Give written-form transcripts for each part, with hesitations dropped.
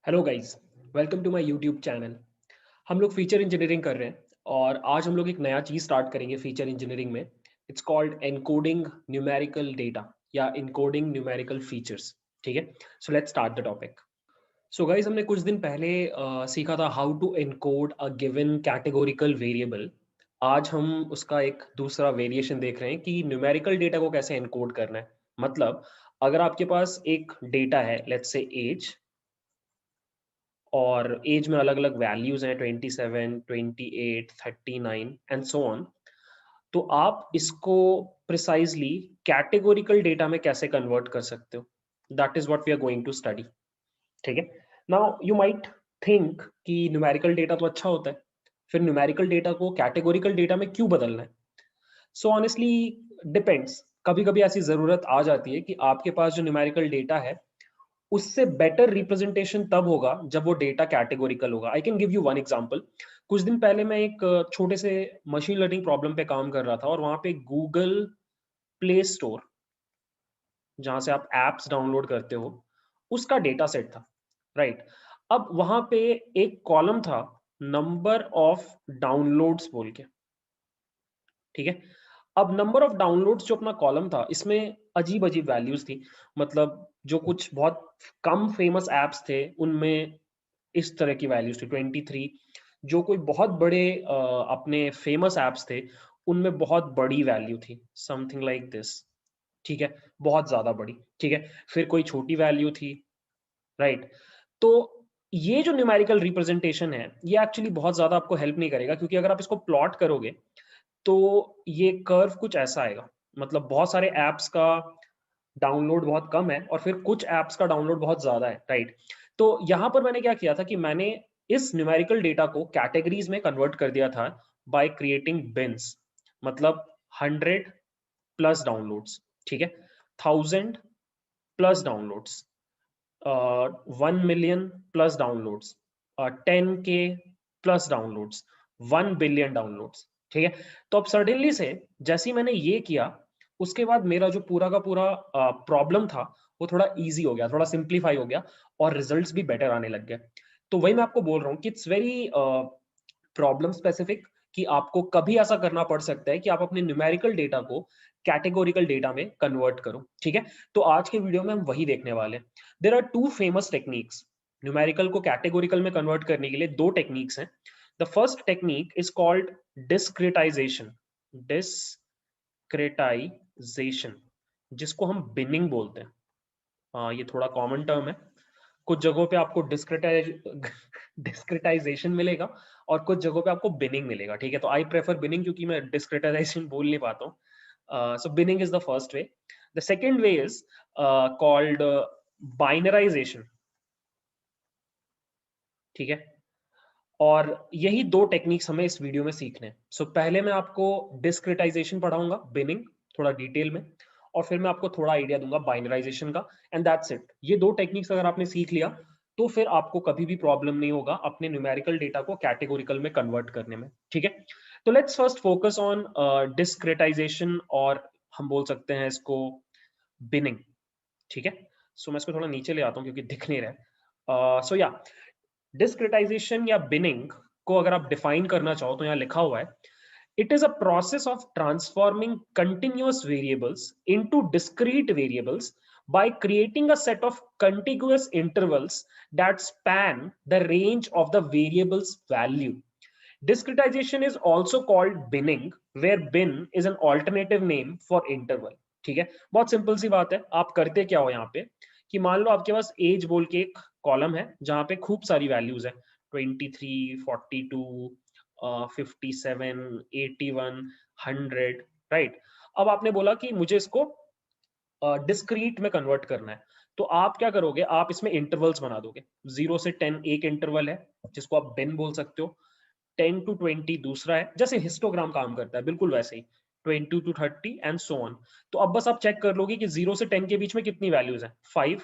Hello guys, welcome to my YouTube channel. हम लोग feature engineering कर रहे हैं और आज हम लोग एक नया चीज़ स्टार्ट करेंगे फीचर इंजीनियरिंग में। It's called encoding numerical data या एनकोडिंग न्यूमेरिकल फीचर्स। ठीक है, so let's start the topic. So guys, हमने कुछ दिन पहले सीखा था how to encode a given categorical variable. आज हम उसका एक दूसरा वेरिएशन देख रहे हैं कि न्यूमेरिकल डेटा को कैसे एनकोड करना है। मतलब अगर आपके पास एक डेटा है, लेट्स से एज, और एज में अलग अलग वैल्यूज हैं 27, 28, 39 एंड सो ऑन। तो आप इसको प्रिसाइजली कैटेगोरिकल डेटा में कैसे कन्वर्ट कर सकते हो, that is what we are going to study. ठीक है, नाउ यू माइट थिंक कि न्यूमेरिकल डेटा तो अच्छा होता है, फिर न्यूमेरिकल डेटा को कैटेगोरिकल डेटा में क्यों बदलना है। So honestly depends. कभी कभी ऐसी जरूरत आ जाती है कि आपके पास जो न्यूमेरिकल डेटा है उससे बेटर रिप्रेजेंटेशन तब होगा जब वो डेटा कैटेगोरिकल होगा। I can give you one example. कुछ दिन पहले मैं एक छोटे से मशीन लर्निंग प्रॉब्लम पे काम कर रहा था और वहां पे गूगल प्ले स्टोर, जहां से आप एप्स डाउनलोड करते हो, उसका डेटा सेट था। राइट, अब वहां पे एक कॉलम था, नंबर ऑफ डाउनलोड्स बोल के। ठीक है, अब नंबर ऑफ डाउनलोड्स जो अपना कॉलम था, इसमें अजीब अजीब वैल्यूज थी। मतलब जो कुछ बहुत कम फेमस एप्स थे उनमें इस तरह की वैल्यूज थी 23। जो कोई बहुत बड़े अपने फेमस एप्स थे उनमें बहुत बड़ी वैल्यू थी, समथिंग लाइक दिस। ठीक है, बहुत ज्यादा बड़ी। ठीक है, फिर कोई छोटी वैल्यू थी। राइट, तो ये जो न्यूमेरिकल रिप्रेजेंटेशन है ये एक्चुअली बहुत ज्यादा आपको हेल्प नहीं करेगा, क्योंकि अगर आप इसको प्लॉट करोगे तो ये कर्व कुछ ऐसा आएगा। मतलब बहुत सारे ऐप्स का डाउनलोड बहुत कम है और फिर कुछ ऐप्स का डाउनलोड बहुत ज़्यादा है। राइट, तो यहाँ पर मैंने क्या किया था कि मैंने इस न्यूमेरिकल डेटा को कैटेगरीज में कन्वर्ट कर दिया था बाय क्रिएटिंग बिन्स। मतलब 100 प्लस डाउनलोड्स, ठीक है, 1000 plus downloads, 1 million plus downloads, 10K plus downloads, 1 billion downloads. ठीक है, तो अब सडनली से जैसे ही मैंने ये किया, उसके बाद मेरा जो पूरा का पूरा प्रॉब्लम था वो थोड़ा इजी हो गया, थोड़ा सिंप्लीफाई हो गया और रिजल्ट्स भी बेटर आने लग गए। तो वही मैं आपको बोल रहा हूँ कि इट्स वेरी प्रॉब्लम स्पेसिफिक, कि आपको कभी ऐसा करना पड़ सकता है कि आप अपने न्यूमेरिकल डेटा को कैटेगोरिकल डेटा में कन्वर्ट करो। ठीक है, तो आज के वीडियो में हम वही देखने वाले हैं। There are two famous techniques numerical को कैटेगोरिकल में कन्वर्ट करने के लिए। दो टेक्निक्स हैं। The first technique is called discretisation. Discretisation, जिसको हम बिनिंग बोलते हैं। ये थोड़ा कॉमन टर्म है। कुछ जगहों पे आपको डिस्क्रिटाइजेशन मिलेगा और कुछ जगहों पे आपको बिनिंग मिलेगा। ठीक है, तो आई प्रेफर बिनिंग, क्योंकि मैं डिस्क्रिटाइजेशन बोल नहीं पाता हूँ। So binning is the first way. The second way is called binarisation. ठीक है, और यही दो टेक्निक्स हमें इस वीडियो में सीखने हैं। सो पहले मैं आपको डिस्क्रिटाइजेशन पढ़ाऊंगा, बिनिंग, थोड़ा डिटेल में, और फिर मैं आपको थोड़ा आइडिया दूंगा बाइनराइजेशन का, एंड दैट्स इट। ये दो टेक्निक्स अगर आपने सीख लिया तो फिर आपको कभी भी प्रॉब्लम नहीं होगा अपने न्यूमेरिकल डेटा को कैटेगोरिकल में कन्वर्ट करने में। ठीक है, तो let's first focus on discretization, और हम बोल सकते हैं इसको बिनिंग। ठीक है, सो मैं इसको थोड़ा नीचे ले आता हूँ क्योंकि दिख नहीं रहा है। सो या डिस्क्रिटाइजेशन या बिनिंग को अगर आप डिफाइन करना चाहो तो यहाँ लिखा हुआ है, it is a process of transforming continuous variables into discrete variables by creating a set of contiguous intervals that span the range of the variable's value. Discretization is also called binning, where bin is an alternative name for interval. ठीक है, बहुत simple सी बात है। आप करते क्या हो यहाँ पे कि मान लो आपके पास एज बोल के एक कॉलम है जहां पे खूब सारी वैल्यूज है, 23, 42, 57, 81, 100। राइट, अब आपने बोला कि मुझे इसको डिस्क्रीट में कन्वर्ट करना है। तो आप क्या करोगे, आप इसमें इंटरवल्स बना दोगे। 0 से 10 एक इंटरवल है जिसको आप बिन बोल सकते हो, 10 to 20 दूसरा है, जैसे हिस्टोग्राम काम करता है बिल्कुल वैसे ही, 20 to 30 एंड सो ऑन। तो अब बस आप चेक कर लोगे कि 0 से 10 के बीच में कितनी वैल्यूज है, 5,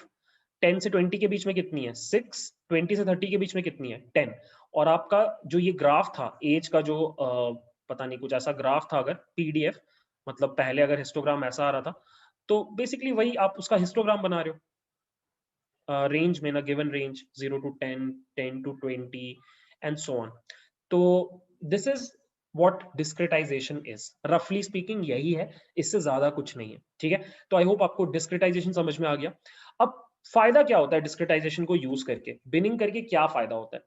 10 से 20 के बीच में कितनी है, 6, 20 से 30 के बीच में कितनी है, 10। और आपका जो ये ग्राफ था एज का, जो पता नहीं कुछ ऐसा ग्राफ था, अगर पीडीएफ, मतलब पहले अगर हिस्टोग्राम ऐसा आ रहा था, तो बेसिकली वही आप उसका हिस्टोग्राम बना रहे हो। range में, ना given range 0 to 10, 10 to 20 and so on. तो this is what discretization is. Roughly speaking यही है, इससे ज्यादा कुछ नहीं है, ठीक है। तो आई होप आपको डिस्क्रिटाइजेशन समझ में आ गया। अब फायदा क्या होता है डिस्क्रिटाइजेशन को यूज करके, बिनिंग करके क्या फायदा होता है?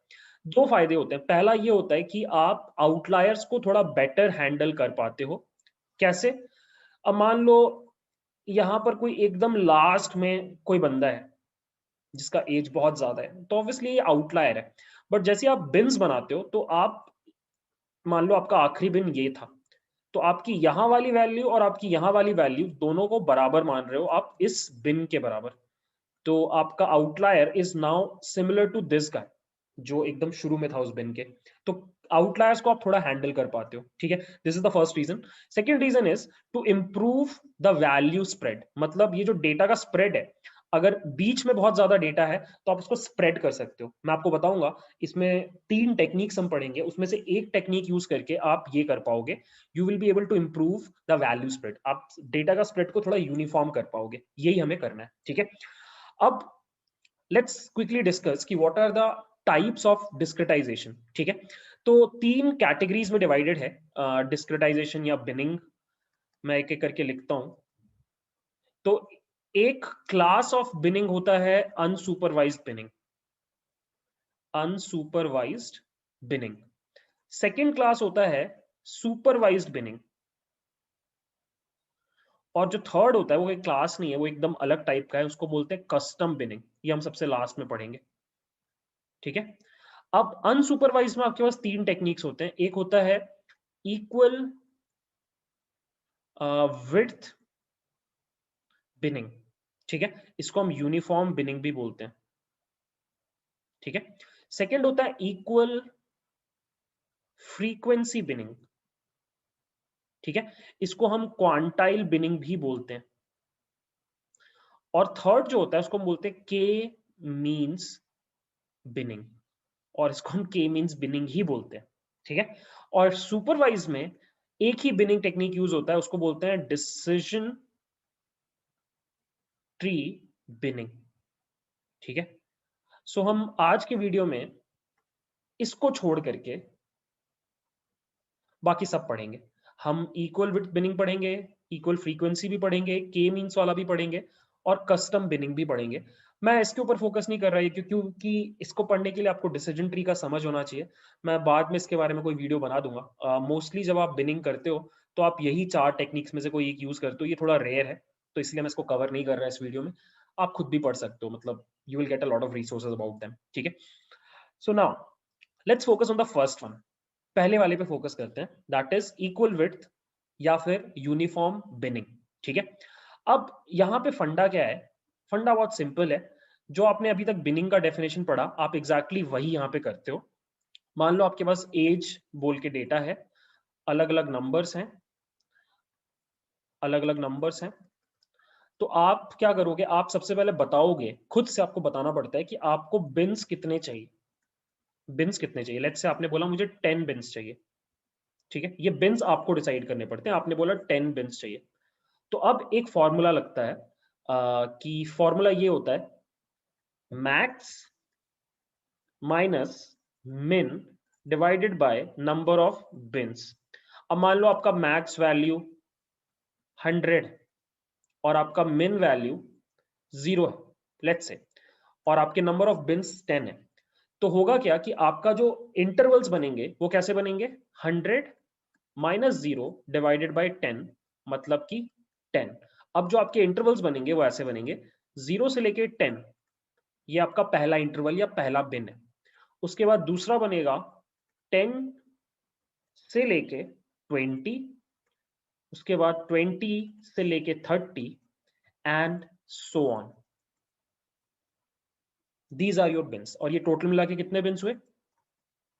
दो फायदे होते हैं। पहला ये होता है कि आप आउटलायर्स को थोड़ा बेटर हैंडल कर पाते हो। कैसे? अब मान लो यहाँ पर कोई एकदम लास्ट में कोई बंदा है जिसका एज बहुत ज्यादा है, तो ऑब्वियसली ये आउटलायर है। बट जैसे आप बिन्स बनाते हो तो आप मान लो आपका आखिरी बिन ये था, तो आपकी यहाँ वाली वैल्यू और आपकी यहाँ वाली वैल्यू दोनों को बराबर मान रहे हो आप इस बिन के बराबर। तो आपका outlier is now similar to this guy जो एकदम शुरू में था उस बिन के। तो आउटलायर्स को आप थोड़ा हैंडल कर पाते हो, ठीक है। This is the first reason. Second reason is to improve the value spread. मतलब ये जो डेटा का स्प्रेड है, अगर बीच में बहुत ज्यादा डेटा है तो आप उसको स्प्रेड कर सकते हो। मैं आपको बताऊंगा, इसमें 3 टेक्निक्स हम पढ़ेंगे, उसमें से एक टेक्निक यूज करके आप ये कर पाओगे। You will be able to improve the value spread. आप डेटा का स्प्रेड को थोड़ा यूनिफॉर्म कर पाओगे, यही हमें करना है, ठीक है। अब लेट्स क्विकली डिस्कस कि what are the types of discretisation, ठीक है। तो 3 कैटेगरीज में डिवाइडेड है डिस्क्रिटाइजेशन या बिनिंग। मैं एक एक करके लिखता हूं। तो एक क्लास ऑफ बिनिंग होता है unsupervised binning, unsupervised binning. Second class होता है सुपरवाइज्ड बिनिंग, और जो थर्ड होता है वो एक क्लास नहीं है, वो एकदम अलग टाइप का है, उसको बोलते हैं कस्टम बिनिंग। ये हम सबसे लास्ट में पढ़ेंगे, ठीक है। अब अनसुपरवाइज में आपके पास 3 टेक्निक्स होते हैं। एक होता है इक्वल विड्थ बिनिंग, ठीक है। इसको हम यूनिफॉर्म बिनिंग भी बोलते हैं, ठीक है। सेकेंड होता है इक्वल फ्रीक्वेंसी बिनिंग, ठीक है। इसको हम क्वांटाइल बिनिंग भी बोलते हैं। और थर्ड जो होता है उसको हम बोलते हैं के मीन्स बिनिंग, और इसको हम के मीन्स बिनिंग ही बोलते हैं, ठीक है। और सुपरवाइज में एक ही बिनिंग टेक्निक यूज होता है, उसको बोलते हैं डिसीजन ट्री बिनिंग, ठीक है। सो हम आज के वीडियो में इसको छोड़ करके बाकी सब पढ़ेंगे। हम इक्वल विड्थ बिनिंग पढ़ेंगे, इक्वल फ्रीक्वेंसी भी पढ़ेंगे, के मीन्स वाला भी पढ़ेंगे, और कस्टम बिनिंग भी पढ़ेंगे। मैं इसके ऊपर फोकस नहीं कर रहा हूँ क्योंकि इसको पढ़ने के लिए आपको डिसीजन ट्री का समझ होना चाहिए। मैं बाद में इसके बारे में कोई वीडियो बना दूंगा। मोस्टली जब आप बिनिंग करते हो तो आप यही 4 टेक्निक्स में से कोई एक यूज करते हो। ये थोड़ा रेयर है तो इसलिए मैं इसको कवर नहीं कर रहा इस वीडियो में। आप खुद भी पढ़ सकते हो, मतलब you will get a lot of resources about them, ठीक है। So now let's focus on the first one. पहले वाले पे फोकस करते हैं, दैट इज इक्वल विड्थ या फिर यूनिफॉर्म बिनिंग, ठीक है। अब यहाँ पे फंडा क्या है? फंडा बहुत सिंपल है। जो आपने अभी तक बिनिंग का डेफिनेशन पढ़ा, आप एग्जैक्टली वही यहाँ पे करते हो। मान लो आपके पास एज बोल के डेटा है, अलग अलग नंबर्स हैं, अलग अलग नंबर्स हैं। तो आप क्या करोगे? आप सबसे पहले बताओगे, खुद से आपको बताना पड़ता है कि आपको बिन्स कितने चाहिए। बिन्स कितने चाहिए? लेट्स से आपने बोला मुझे 10 बिन्स चाहिए, ठीक है। ये बिन्स आपको डिसाइड करने पड़ते हैं। आपने बोला 10 बिन्स चाहिए, तो अब एक फॉर्मूला लगता है कि फॉर्मूला ये होता है मैक्स माइनस मिन divided by number of beans. अब मान लो आपका मैक्स वैल्यू 100 और आपका मिन वैल्यू 0 है लेट्स से, और आपके नंबर ऑफ बिन्स 10 है। तो होगा क्या कि आपका जो इंटरवल्स बनेंगे वो कैसे बनेंगे? 100 माइनस 0 डिवाइडेड बाई 10, मतलब कि 10। अब जो आपके इंटरवल्स बनेंगे वो ऐसे बनेंगे, 0 से लेके 10, ये आपका पहला इंटरवल या पहला बिन है। उसके बाद दूसरा बनेगा 10 से लेके 20, उसके बाद 20 से लेके 30 and so on. These are your bins, और ये टोटल मिला के कितने बिन्स हुए?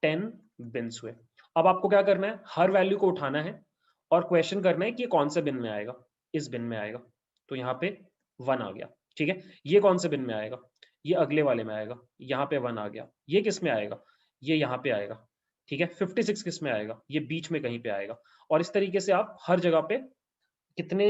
10 बिन्स हुए। अब आपको क्या करना है? हर वैल्यू को उठाना है और क्वेश्चन करना है कि ये कौन से बिन में आएगा। इस बिन में आएगा, तो यहाँ पे 1 आ गया, ठीक है। ये कौन से बिन में आएगा? ये अगले वाले में आएगा, यहाँ पे 1 आ गया। ये किस में आएगा? ये यहाँ पे आएगा, ठीक है। 56 किस में आएगा? ये बीच में कहीं पे आएगा। और इस तरीके से आप हर जगह पे कितने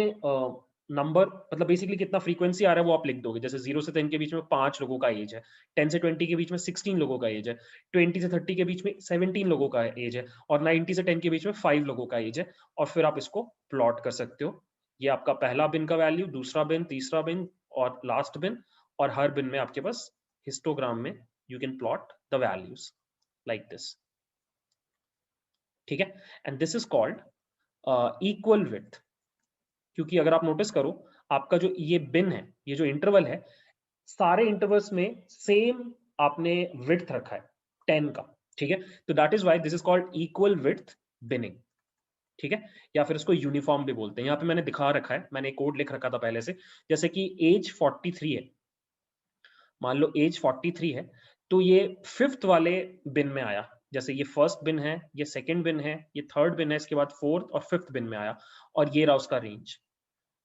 नंबर मतलब बेसिकली कितना फ्रीक्वेंसी आ रहा है वो आप लिख दोगे। जैसे 0 से 10 के बीच में 5 लोगों का एज है, 10 से 20 के बीच में 16 लोगों का एज है, 20 से 30 के बीच में 17 लोगों का एज है और 90 से 10 के बीच में 5 लोगों का एज है और फिर आप इसको प्लॉट कर सकते हो। ये आपका पहला बिन का वैल्यू, दूसरा बिन, तीसरा बिन और लास्ट बिन, और हर बिन में आपके पास हिस्टोग्राम में you can plot the values like this. ठीक है, and this is called equal width. क्योंकि अगर आप नोटिस करो, आपका जो ये बिन है, ये जो इंटरवल है, सारे इंटरवल्स में सेम आपने विड्थ रखा है 10 का। ठीक है, तो that is why this is called equal width binning. ठीक है, या फिर इसको यूनिफॉर्म भी बोलते हैं। यहाँ पे मैंने दिखा रखा है, मैंने कोड लिख रखा था पहले से। जैसे कि एज 43 है, मान लो एज 43 है, तो ये फिफ्थ वाले बिन में आया। जैसे ये फर्स्ट बिन है, ये सेकंड बिन है, ये थर्ड बिन है, इसके बाद फोर्थ और फिफ्थ बिन में आया, और ये रहा उसका रेंज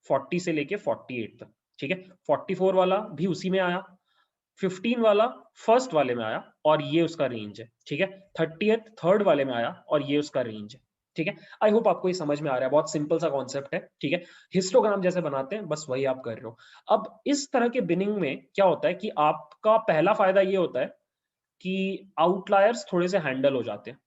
40 से लेके 48 तक। ठीक है, 44 वाला भी उसी में आया, 15 वाला फर्स्ट वाले में आया और ये उसका रेंज है। ठीक है, 30th थर्ड वाले में आया और ये उसका रेंज है। ठीक है, आई होप आपको ये समझ में आ रहा है, बहुत सिंपल सा कॉन्सेप्ट है। ठीक है, हिस्टोग्राम जैसे बनाते हैं बस वही आप कर रहे हो। अब इस तरह के बिनिंग में क्या होता है कि आपका पहला फायदा ये होता है कि आउटलायर्स थोड़े से हैंडल हो जाते हैं।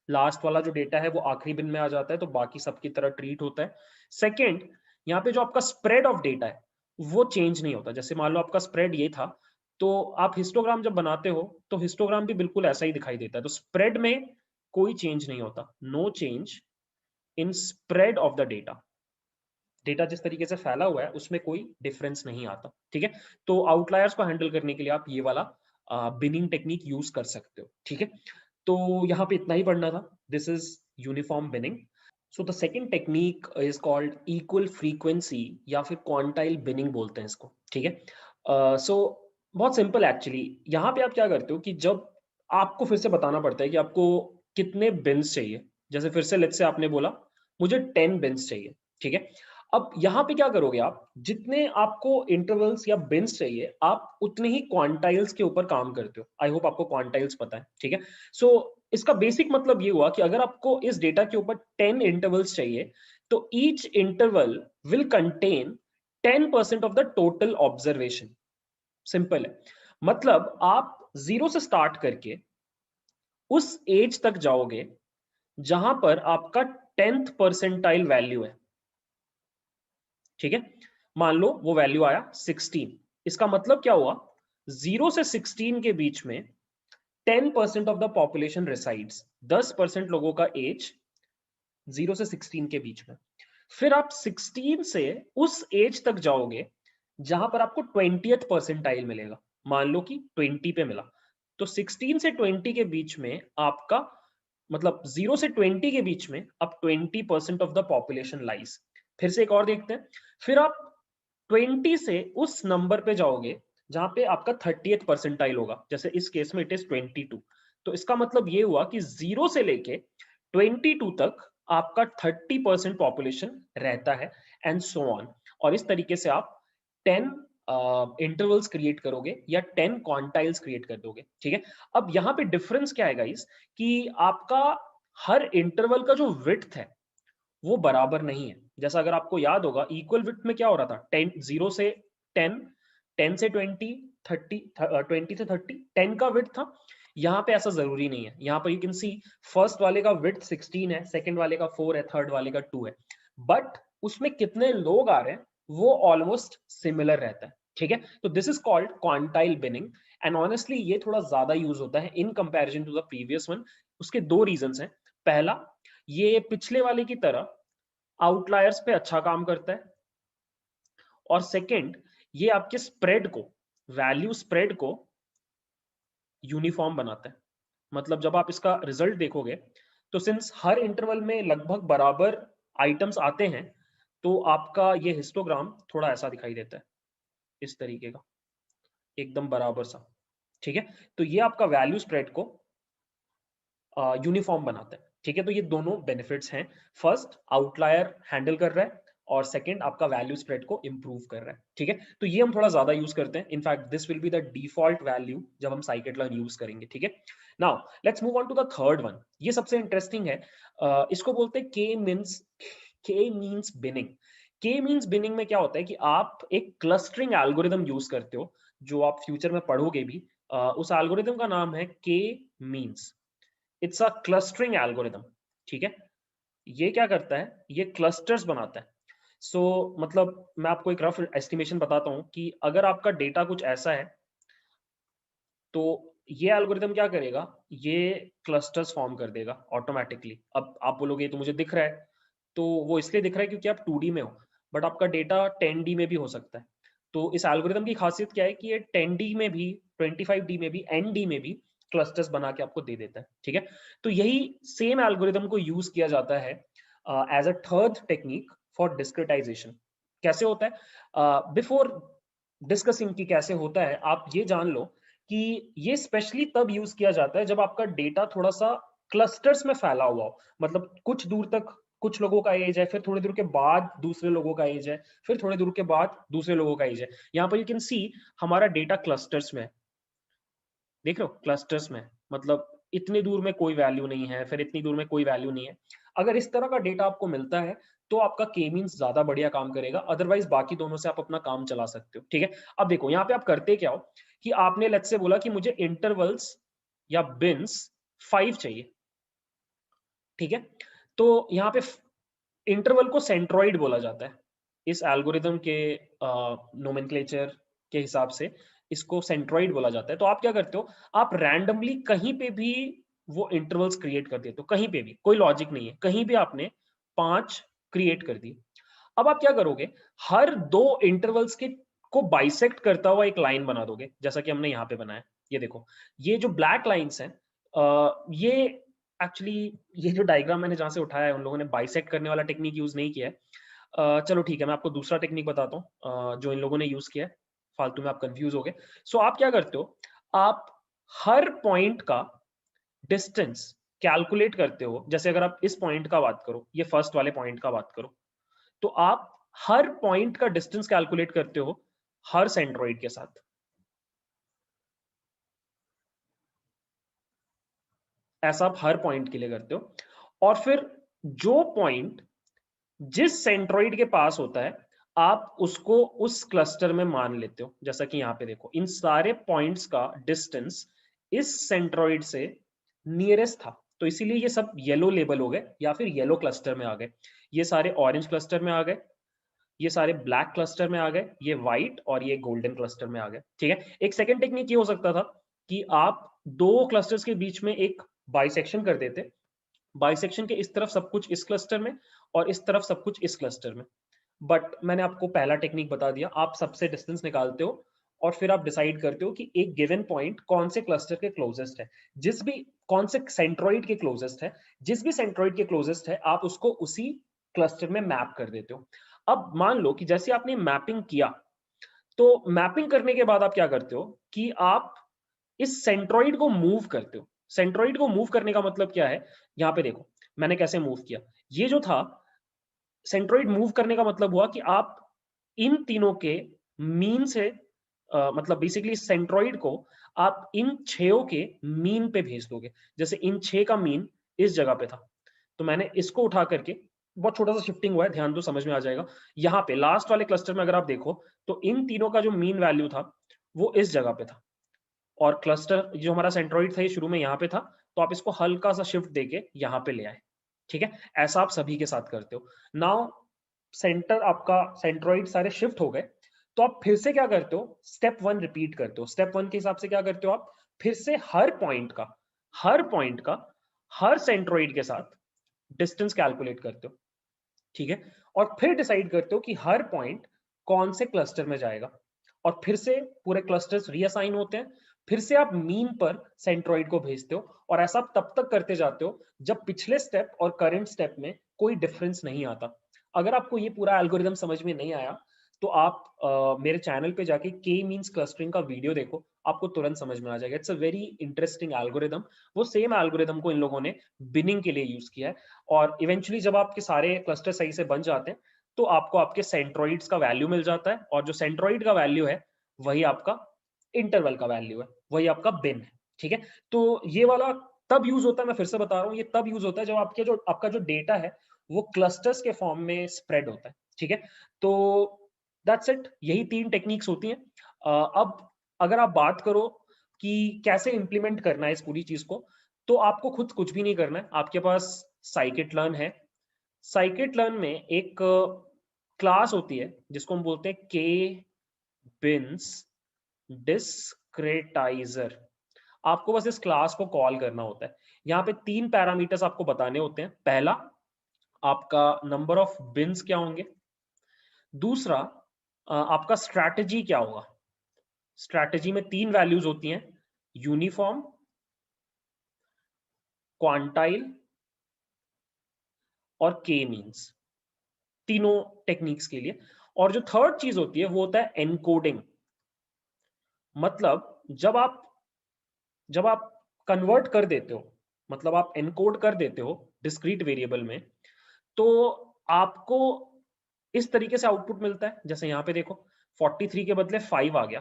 लास्ट वाला जो डेटा है वो आखिरी बिन में आ जाता है, तो बाकी सबकी तरह ट्रीट होता है। सेकेंड, यहाँ पे जो आपका स्प्रेड ऑफ डेटा है वो चेंज नहीं होता। जैसे मान लो आपका स्प्रेड ये था, तो आप हिस्टोग्राम जब बनाते हो तो हिस्टोग्राम भी बिल्कुल ऐसा ही दिखाई देता है। तो स्प्रेड में कोई चेंज नहीं होता, no change in spread of the data. Data जिस तरीके से फैला हुआ है उसमें कोई डिफरेंस नहीं आता। ठीक है, तो आउटलायर्स को हैंडल करने के लिए आप ये वाला बिनिंग टेक्निक यूज कर सकते हो। ठीक है, तो यहाँ पे इतना ही पढ़ना था। This is uniform binning. So the second technique is called equal frequency, या फिर क्वांटाइल बिनिंग बोलते हैं इसको। ठीक है, सो बहुत सिंपल एक्चुअली। यहाँ पे आप क्या करते हो कि जब आपको फिर से बताना पड़ता है कि आपको कितने बिन्स चाहिए। जैसे फिर से लेट्स से आपने बोला मुझे 10 बिन्स चाहिए। ठीक है, अब यहाँ पे क्या करोगे आप, जितने आपको इंटरवल्स या बिन्स चाहिए आप उतने ही क्वांटाइल्स के ऊपर काम करते हो। आई होप आपको क्वांटाइल्स पता है। ठीक है, सो इसका बेसिक मतलब ये हुआ कि अगर आपको इस डेटा के ऊपर 10 इंटरवल्स चाहिए, तो each interval will contain 10% of the total observation. Simple है, मतलब आप 0 से स्टार्ट करके उस एज तक जाओगे जहां पर आपका 10th परसेंटाइल वैल्यू है। ठीक है, मान लो वो वैल्यू आया 16। इसका मतलब क्या हुआ, 0 से 16 के बीच में 10% ऑफ द पॉपुलेशन रिसाइड्स। 10% लोगों का एज 0 से 16 के बीच में। फिर आप 16 से उस एज तक जाओगे जहां पर आपको 20th परसेंटाइल मिलेगा। मान लो कि 20 पे मिला, तो 16 से 20 के बीच में आपका मतलब 0 से 20 के बीच में अब 20% ऑफ द पॉपुलेशन लाइज। फिर से एक और देखते हैं। फिर आप 20 से उस नंबर पे जाओगे जहां पे आपका 30th परसेंटाइल होगा। जैसे इस केस में इट इज 22। तो इसका मतलब ये हुआ कि 0 से लेके 22 तक आपका 30% पॉपुलेशन रहता है, एंड सो ऑन। और इस तरीके से आप 10 इंटरवल्स क्रिएट करोगे या 10 क्वांटाइल्स क्रिएट कर दोगे। ठीक है, अब यहाँ पे डिफरेंस क्या है गाइस, कि आपका हर इंटरवल का जो विड्थ है वो बराबर नहीं है। जैसा अगर आपको याद होगा, इक्वल विड्थ में क्या हो रहा था, 10 0 से 10, 10 से 20, 30 20 से 30, 10 का विड्थ था। यहाँ पे ऐसा जरूरी नहीं है। यहाँ पर यू कैन सी फर्स्ट वाले का विड्थ 16 है, सेकंड वाले का 4 है, थर्ड वाले का 2 है, बट उसमें कितने लोग आ रहे हैं वो ऑलमोस्ट सिमिलर रहता है। ठीक है, तो this is called quantile binning, and honestly ये थोड़ा ज्यादा यूज होता है in comparison to the previous one. उसके दो रीजंस हैं। पहला, ये पिछले वाले की तरह आउटलायर्स पे अच्छा काम करता है, और सेकंड, ये आपके स्प्रेड को, वैल्यू स्प्रेड को यूनिफॉर्म बनाता है। मतलब जब आप इसका रिजल्ट देखोगे, तो सिंस हर इंटरवल में लगभग बराबर आइटम्स आते हैं, तो आपका ये हिस्टोग्राम थोड़ा ऐसा दिखाई देता है, इस तरीके का, एकदम बराबर सा। ठीक है, तो ये आपका वैल्यू स्प्रेड को यूनिफॉर्म बनाता है। ठीक है, तो ये दोनों बेनिफिट्स हैं। फर्स्ट, आउटलायर हैंडल कर रहा है, और सेकंड आपका वैल्यू स्प्रेड को इंप्रूव कर रहा है। ठीक है, तो ये हम थोड़ा ज्यादा यूज करते हैं। In fact this will be the default value जब हम scikit-learn यूज करेंगे। ठीक है, now let's move on to the third one. ये सबसे इंटरेस्टिंग है। इसको बोलते हैं K means binning. K means binning में क्या होता है कि आप एक क्लस्टरिंग एल्गोरिदम यूज करते हो, जो आप फ्यूचर में पढ़ोगे भी। उस एल्गोरिदम का नाम है के means. It's a clustering algorithm, ठीक है। ये क्या करता है, ये क्लस्टर्स बनाता है। मतलब मैं आपको एक रफ एस्टिमेशन बताता हूँ कि अगर आपका डेटा कुछ ऐसा है, तो ये एल्गोरिदम क्या करेगा, ये क्लस्टर्स फॉर्म कर देगा ऑटोमेटिकली। अब आप बोलोगे तो मुझे दिख रहा है, तो वो इसलिए दिख रहा है क्योंकि आप 2D में हो, बट आपका डेटा 10D में भी हो सकता है। तो इस एल्गोरिदम की खासियत क्या है कि ये 10D में भी, 25D में भी, ND में भी क्लस्टर्स बना के आपको दे देता है, ठीक है। तो यही सेम एल्गोरिदम को यूज किया जाता है as a third technique for discretisation. कैसे होता है, बिफोर डिस्कसिंग की कैसे होता है, आप ये जान लो कि ये स्पेशली तब यूज किया जाता है जब आपका डेटा थोड़ा सा क्लस्टर्स में फैला हुआ हो। मतलब कुछ दूर तक कुछ लोगों का एज है, फिर थोड़ी दूर के बाद दूसरे लोगों का एज है, फिर थोड़ी दूर के बाद दूसरे लोगों का एज है। यहाँ पर यू कैन सी हमारा डेटा क्लस्टर्स में है। देख रहे हो, क्लस्टर्स में, मतलब इतनी दूर में कोई वैल्यू नहीं है, फिर इतनी दूर में कोई वैल्यू नहीं है। अगर इस तरह का डेटा आपको मिलता है तो आपका के मीन्स ज्यादा बढ़िया काम करेगा, अदरवाइज बाकी दोनों से आप अपना काम चला सकते हो, ठीक है। अब देखो यहाँ पे आप करते क्या हो कि आपने लेट्स से बोला कि मुझे इंटरवल्स या बिन्स 5 चाहिए, ठीक है। तो यहाँ पे इंटरवल को सेंट्रोइड बोला जाता है इस एल्गोरिदम के नोमेनक्लेचर के हिसाब से। इसको सेंट्रोइड बोला जाता है। तो आप क्या करते हो, आप रैंडमली कहीं पे भी वो इंटरवल्स क्रिएट कर देते हो, कहीं पे भी, कोई लॉजिक नहीं है, कहीं भी आपने 5 क्रिएट कर दिए। अब आप क्या करोगे, हर 2 इंटरवल्स के को बाइसेक्ट करता हुआ एक लाइन बना दोगे, जैसा कि हमने यहाँ पे बनाया। ये देखो, ये जो ब्लैक लाइंस हैं, ये एक्चुअली, ये जो डायग्राम मैंने जहाँ से उठाया है, उन लोगों ने बाइसेक्ट करने वाला टेक्निक यूज नहीं किया है। चलो ठीक है, मैं आपको दूसरा टेक्निक बताता हूँ जो इन लोगों ने यूज किया है। फालतू में आप कंफ्यूज हो गए। सो आप क्या करते हो, आप हर पॉइंट का डिस्टेंस कैलकुलेट करते हो। जैसे अगर आप इस पॉइंट का बात करो, ये फर्स्ट वाले पॉइंट का बात करो, तो आप हर पॉइंट का डिस्टेंस कैलकुलेट करते हो हर सेंट्रोइड के साथ। ऐसा आप हर पॉइंट के लिए करते हो। और फिर जो पॉइंट जिस सेंट्रोइड के पास होता है, आप उसको उस क्लस्टर में मान लेते हो। जैसा कि यहां पे देखो, इन सारे पॉइंट्स का डिस्टेंस इस सेंट्रोइड से नियरेस्ट था, तो इसीलिए ये सब येलो लेबल हो गए या फिर येलो क्लस्टर में आ गए। ये सारे ऑरेंज क्लस्टर में आ गए, ये सारे ब्लैक क्लस्टर में आ गए, ये व्हाइट और ये गोल्डन क्लस्टर में आ गए, ठीक है। एक सेकंड टेक्निक ये हो सकता था कि आप 2 क्लस्टर्स के बीच में एक बाइसेक्शन कर देते। बाइसेक्शन के इस तरफ सब कुछ इस क्लस्टर में और इस तरफ सब कुछ इस क्लस्टर में। बट मैंने आपको पहला टेक्निक बता दिया, आप सबसे डिस्टेंस निकालते हो और फिर आप डिसाइड करते हो कि एक गिवन पॉइंट कौन से क्लस्टर के क्लोजेस्ट है, जिस भी कौन से सेंट्रोइड के क्लोजेस्ट है, जिस भी सेंट्रोइड के क्लोजेस्ट है आप उसको उसी क्लस्टर में मैप कर देते हो। अब मान लो कि जैसे आपने मैपिंग किया, तो मैपिंग करने के बाद आप क्या करते हो कि आप इस सेंट्रोइड को मूव करते हो। सेंट्रोइड को मूव करने का मतलब क्या है, यहां पे देखो मैंने कैसे मूव किया। ये जो था, सेंट्रोइड मूव करने का मतलब हुआ कि आप इन तीनों के मीन से मतलब बेसिकली सेंट्रोइड को आप इन 6 के मीन पे भेज दोगे। जैसे इन 6 का मीन इस जगह पे था, तो मैंने इसको उठा करके, बहुत छोटा सा शिफ्टिंग हुआ है, ध्यान दो समझ में आ जाएगा। यहाँ पे लास्ट वाले क्लस्टर में अगर आप देखो, तो इन तीनों का जो मीन वैल्यू था वो इस जगह पे था, और क्लस्टर जो हमारा सेंट्रोइड था ये शुरू में यहाँ पे था, तो आप इसको हल्का सा शिफ्ट देके यहाँ पे ले आए, ठीक है। ऐसा आप सभी के साथ करते हो। नाउ सेंटर आपका सेंट्रोइड सारे शिफ्ट हो गए, तो आप फिर से क्या करते हो, स्टेप 1 रिपीट करते हो। स्टेप 1 के हिसाब से क्या करते हो, आप फिर से हर पॉइंट का हर सेंट्रोइड के साथ डिस्टेंस कैलकुलेट करते हो, ठीक है। और फिर डिसाइड करते हो कि हर पॉइंट कौन से क्लस्टर में जाएगा, और फिर से पूरे क्लस्टर्स रीअसाइन होते हैं। फिर से आप मीन पर सेंट्रोइड को भेजते हो, और ऐसा आप तब तक करते जाते हो जब पिछले स्टेप और करंट स्टेप में कोई डिफरेंस नहीं आता। अगर आपको ये पूरा एल्गोरिदम समझ में नहीं आया, तो आप मेरे चैनल पे जाके के मींस क्लस्टरिंग का वीडियो देखो, आपको तुरंत समझ में आ जाएगा। It's a very interesting algorithm. वो सेम एल्गोरिदम को इन लोगों ने बिनिंग के लिए यूज किया है, और इवेंचुअली जब आपके सारे क्लस्टर सही से बन जाते हैं, तो आपको आपके सेंट्रोइड्स का वैल्यू मिल जाता है, और जो सेंट्रोइड का वैल्यू है वही आपका इंटरवल का वैल्यू है, वही आपका बिन है, ठीक है। तो ये वाला तब यूज होता है, मैं फिर से बता रहा हूँ, ये तब यूज होता है जब आपके जो आपका जो डेटा है वो क्लस्टर्स के फॉर्म में स्प्रेड होता है, ठीक है, तो दैट्स इट, यही 3 टेक्निक्स होती हैं। अब अगर आप बात करो कि कैसे इम्प्लीमेंट करना है इस पूरी चीज को, तो आपको खुद कुछ भी नहीं करना है, आपके पास scikit-learn है। scikit-learn में एक क्लास होती है जिसको हम बोलते हैं के बिन्स डिस्क्रेटाइजर। आपको बस इस क्लास को कॉल करना होता है। यहाँ पे 3 पैरामीटर्स आपको बताने होते हैं। पहला, आपका नंबर ऑफ बिन्स क्या होंगे। दूसरा, आपका स्ट्रैटेजी क्या होगा। स्ट्रैटेजी में 3 वैल्यूज होती हैं, यूनिफॉर्म, क्वांटाइल और के मीन्स, तीनों टेक्निक्स के लिए। और जो थर्ड चीज होती है वो होता है एनकोडिंग। मतलब जब आप कन्वर्ट कर देते हो, मतलब आप एनकोड कर देते हो डिस्क्रीट वेरिएबल में, तो आपको इस तरीके से आउटपुट मिलता है। जैसे यहाँ पे देखो 43 के बदले 5 आ गया,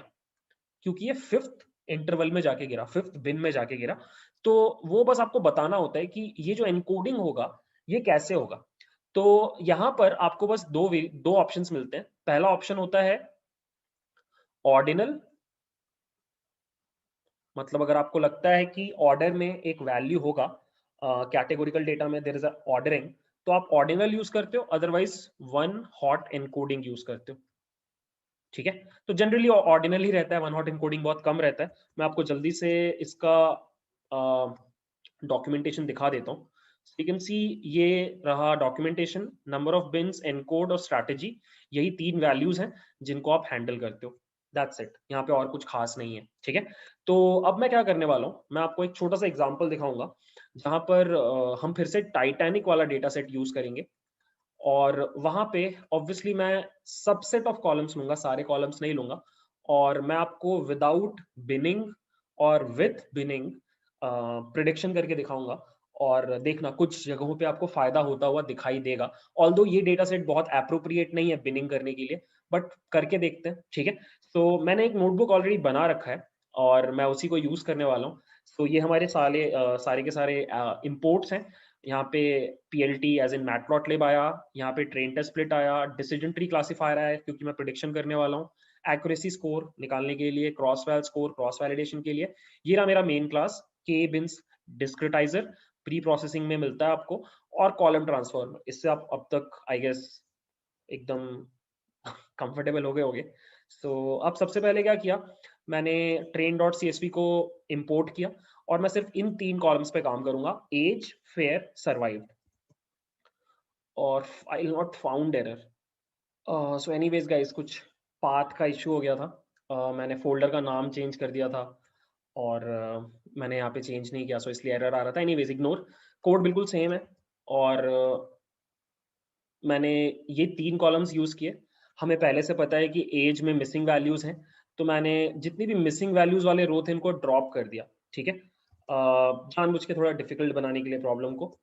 क्योंकि ये 5th इंटरवल में जाके गिरा, 5th बिन में जाके गिरा। तो वो बस आपको बताना होता है कि ये जो एनकोडिंग होगा ये कैसे होगा। तो यहाँ पर आपको बस दो ऑप्शंस मिलते हैं। पहला ऑप्शन होता है ऑर्डिनल, मतलब अगर आपको लगता है कि ऑर्डर में एक वैल्यू होगा, कैटेगोरिकल डेटा में देयर इज अ ऑर्डरिंग, तो आप ऑर्डिनल यूज करते हो, otherwise one hot encoding use करते हो। ठीक है, तो जनरली ऑर्डिनल ही रहता है, वन हॉट एनकोडिंग बहुत कम रहता है। मैं आपको जल्दी से इसका डॉक्यूमेंटेशन दिखा देता हूँ। यू कैन सी, ये रहा documentation, number of beans, encode और स्ट्रैटेजी, यही 3 वैल्यूज हैं जिनको आप हैंडल करते हो। दैट्स इट, यहाँ पे और कुछ खास नहीं है। ठीक है, तो अब मैं क्या करने वाला हूँ, मैं आपको एक छोटा सा एग्जांपल दिखाऊंगा जहां पर हम फिर से टाइटैनिक वाला डेटा सेट यूज करेंगे। और वहां पे ऑब्वियसली मैं सबसेट ऑफ कॉलम्स लूंगा, सारे कॉलम्स नहीं लूंगा। और मैं आपको विदाउट बिनिंग और विथ बिनिंग प्रिडिक्शन करके दिखाऊंगा। और देखना कुछ जगहों पे आपको फायदा होता हुआ दिखाई देगा। ऑल्दो ये डेटा सेट बहुत एप्रोप्रिएट नहीं है बिनिंग करने के लिए, बट करके देखते हैं। ठीक है, तो मैंने एक नोटबुक ऑलरेडी बना रखा है और मैं उसी को यूज करने वाला हूँ। तो ये हमारे सारे के सारे इंपोर्ट्स हैं। यहाँ पे PLT एज इन मैटप्लॉटलिब आया, यहाँ पे ट्रेन टेस्ट स्प्लिट आया, डिसीजन ट्री क्लासीफायर आया क्योंकि मैं प्रिडिक्शन करने वाला हूँ, एक्यूरेसी स्कोर निकालने के लिए, cross well score cross validation के लिए। ये रहा मेरा मेन क्लास के बिन्स डिस्क्रिटाइजर, प्री प्रोसेसिंग में मिलता है आपको। और कॉलम ट्रांसफॉर्म, इससे आप अब तक आई गेस एकदम कंफर्टेबल हो गए होगे। सो अब सबसे पहले क्या किया, मैंने train.csv को इंपोर्ट किया और मैं सिर्फ इन 3 कॉलम्स पे काम करूंगा, एज, फेयर, सर्वाइव्ड और file not found error. So anyways guys, कुछ पाथ का इशू हो गया था। मैंने फोल्डर का नाम चेंज कर दिया था और मैंने यहाँ पे चेंज नहीं किया, सो इसलिए एरर आ रहा था। एनीवेज इग्नोर, कोड बिल्कुल सेम है। और मैंने ये 3 कॉलम्स यूज किए। हमें पहले से पता है कि एज में मिसिंग वैल्यूज हैं, तो मैंने जितनी भी मिसिंग वैल्यूज वाले रो थे इनको ड्रॉप कर दिया। ठीक है, जानबूझ के थोड़ा डिफिकल्ट बनाने के लिए प्रॉब्लम को।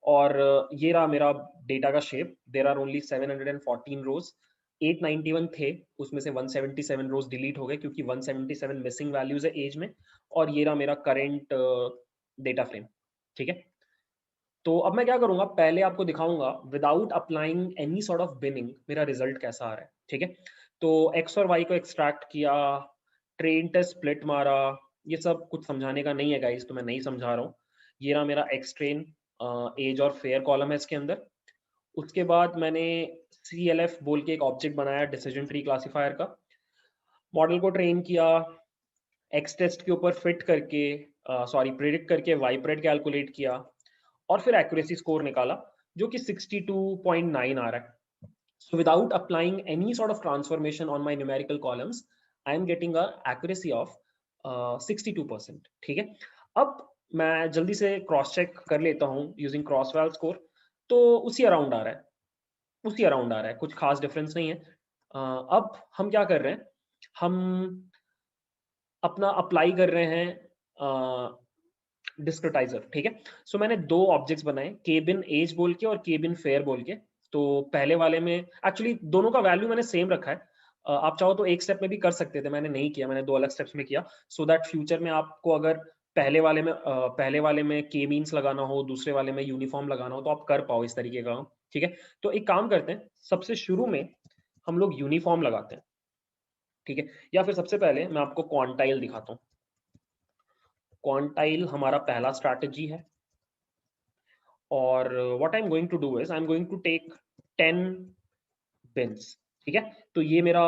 और ये रहा मेरा डेटा का शेप। देर आर ओनली 714 रोज, 891 थे, उसमें से 177 रोज डिलीट हो गए क्योंकि 177 मिसिंग वैल्यूज है एज में। और ये रहा मेरा करेंट डेटा फ्रेम। ठीक है, तो अब मैं क्या करूंगा, पहले आपको दिखाऊंगा without applying any sort of binning मेरा रिजल्ट कैसा आ रहा है। ठीक है, तो एक्स और वाई को एक्सट्रैक्ट किया, ट्रेन टेस्ट स्प्लिट मारा, ये सब कुछ समझाने का नहीं है गाइस, तो मैं नहीं समझा रहा हूँ। ये रहा मेरा एक्स ट्रेन, एज और फेयर कॉलम है इसके अंदर। उसके बाद मैंने CLF बोल के एक ऑब्जेक्ट बनाया डिसीजन ट्री क्लासीफायर का, मॉडल को ट्रेन किया, एक्स टेस्ट के ऊपर फिट करके, सॉरी प्रिडिक्ट करके वाई प्रेड कैलकुलेट किया और फिर एक्यूरेसी स्कोर निकाला जो कि 62.9 आ रहा है। So without applying any sort of transformation on my numerical columns, I am getting a accuracy of 62%. ठीक है, अब मैं जल्दी से क्रॉस चेक कर लेता हूँ यूजिंग क्रॉस वैल स्कोर, तो उसी अराउंड आ रहा है, उसी अराउंड आ रहा है, कुछ खास डिफरेंस नहीं है। अब हम क्या कर रहे हैं, हम अपना अप्लाई कर रहे हैं डिस्क्रिटाइजर। ठीक है, सो मैंने 2 ऑब्जेक्ट्स बनाए, केबिन एज बोल के और केबिन फेयर बोल के। तो पहले वाले में एक्चुअली दोनों का वैल्यू मैंने सेम रखा है। आप चाहो तो एक स्टेप में भी कर सकते थे, मैंने नहीं किया, मैंने 2 अलग स्टेप्स में किया, सो दैट फ्यूचर में आपको अगर पहले वाले में के मीन्स लगाना हो, दूसरे वाले में यूनिफॉर्म लगाना हो, तो आप कर पाओ इस तरीके का। ठीक है, तो एक काम करते हैं, सबसे शुरू में हम लोग यूनिफॉर्म लगाते हैं। ठीक है, या फिर सबसे पहले मैं आपको क्वांटाइल दिखाता हूँ। क्वांटाइल हमारा पहला स्ट्रैटेजी है, और what I am going to do is I am going to take 10 bins. ठीक है, तो ये मेरा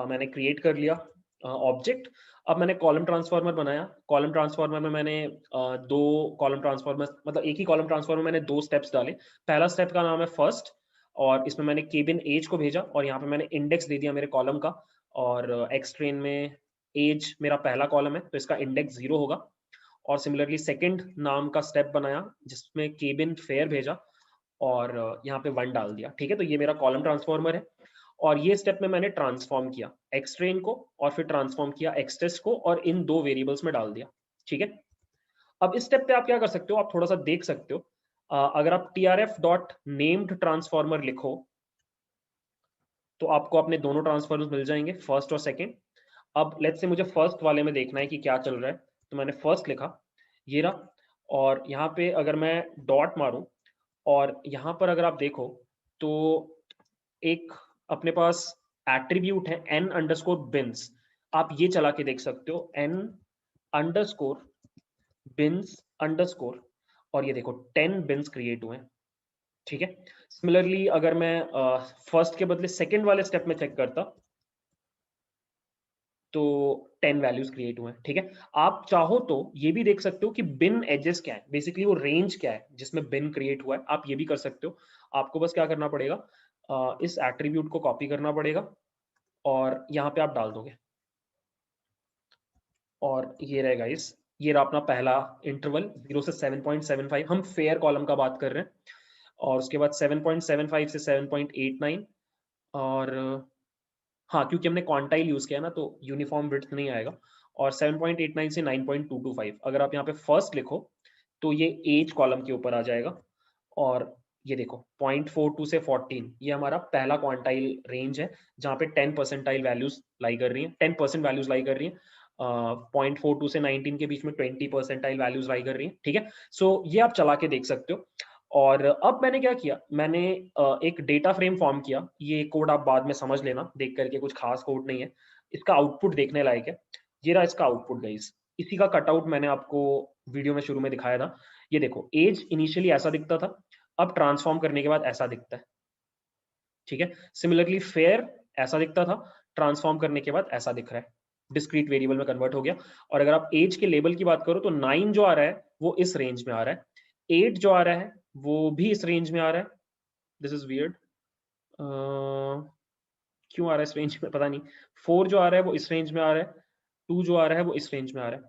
मैंने क्रिएट कर लिया ऑब्जेक्ट। अब मैंने कॉलम ट्रांसफॉर्मर बनाया। कॉलम ट्रांसफॉर्मर में मैंने दो कॉलम ट्रांसफॉर्मर, मतलब एक ही कॉलम ट्रांसफॉर्मर में मैंने दो स्टेप्स डाले। पहला स्टेप का नाम है फर्स्ट, और इसमें मैंने केबिन एज को भेजा, और यहाँ पे मैंने इंडेक्स दे दिया मेरे कॉलम का, और एक्स ट्रेन में एज मेरा पहला कॉलम है तो इसका इंडेक्स 0 होगा। और सिमिलरली सेकंड नाम का स्टेप बनाया जिसमें केबिन फेयर भेजा, और यहाँ पे 1 डाल दिया। ठीक है, तो ये मेरा कॉलम ट्रांसफॉर्मर है। और ये स्टेप में मैंने ट्रांसफॉर्म किया एक्स ट्रेन को, और फिर ट्रांसफॉर्म किया एक्स टेस्ट को, और इन दो वेरिएबल्स में डाल दिया। ठीक है, अब इस स्टेप पे आप क्या कर सकते हो, आप थोड़ा सा देख सकते हो। अगर आप trf डॉट नेम्ड ट्रांसफॉर्मर लिखो तो आपको अपने दोनों ट्रांसफॉर्मर्स मिल जाएंगे, फर्स्ट और सेकंड। अब लेट्स से मुझे फर्स्ट वाले में देखना है कि क्या चल रहा है, तो मैंने फर्स्ट लिखा, ये रहा। और यहाँ पे अगर मैं डॉट मारूं, और यहाँ पर अगर आप देखो तो एक अपने पास एट्रीब्यूट है n अंडरस्कोर बिन्स। आप ये चला के देख सकते हो, n अंडरस्कोर बिन्स अंडरस्कोर, और ये देखो 10 बिन्स क्रिएट हुए हैं। ठीक है, सिमिलरली अगर मैं फर्स्ट के बदले सेकंड वाले स्टेप में चेक करता तो 10 वैल्यूज क्रिएट हुए हैं। ठीक है, आप चाहो तो ये भी देख सकते हो कि बिन एजेस क्या है, बेसिकली वो रेंज क्या है जिसमें बिन क्रिएट हुआ है, आप ये भी कर सकते हो। आपको बस क्या करना पड़ेगा, इस एट्रीब्यूट को कॉपी करना पड़ेगा, और यहाँ पे आप डाल दोगे, और ये रहेगा ये रहा अपना पहला इंटरवल 0 से 7.75। हम फेयर कॉलम का बात कर रहे हैं, और उसके बाद 7.75 से 7.89, और हाँ, क्योंकि हमने क्वांटाइल यूज किया ना तो यूनिफॉर्म विड्थ नहीं आएगा। और 7.89 से 9.225, अगर आप यहाँ पे फर्स्ट लिखो तो ये एज कॉलम के ऊपर आ जाएगा। और ये देखो 0.42 से 14, ये हमारा पहला क्वांटाइल रेंज है जहाँ पे 10 परसेंटाइल वैल्यूज लाई कर रही हैं, 10% वैल्यूज लाई कर रही हैं। 0.42 से 19 के बीच में 20 परसेंटाइल वैल्यूज लाई कर रही हैं। ठीक है, सो ये आप चला के देख सकते हो। और अब मैंने क्या किया, मैंने एक डेटा फ्रेम फॉर्म किया। ये कोड आप बाद में समझ लेना, देख करके, कुछ खास कोड नहीं है। इसका आउटपुट देखने लायक है। ये रहा इसका आउटपुट गाइस, इसी का कटआउट मैंने आपको वीडियो में शुरू में दिखाया था। ये देखो, एज इनिशियली ऐसा दिखता था, अब ट्रांसफॉर्म करने के बाद ऐसा दिखता है। ठीक है, सिमिलरली फेयर ऐसा दिखता था, ट्रांसफॉर्म करने के बाद ऐसा दिख रहा है, डिस्क्रीट वेरिएबल में कन्वर्ट हो गया। और अगर आप एज के लेबल की बात करो तो 9 जो आ रहा है वो इस रेंज में आ रहा है, 8 जो आ रहा है वो भी इस रेंज में आ रहा है। दिस इज वियर्ड, क्यों आ रहा है इस रेंज में पता नहीं। 4 जो आ रहा है वो इस रेंज में आ रहा है, 2 जो आ रहा है वो इस रेंज में आ रहा है।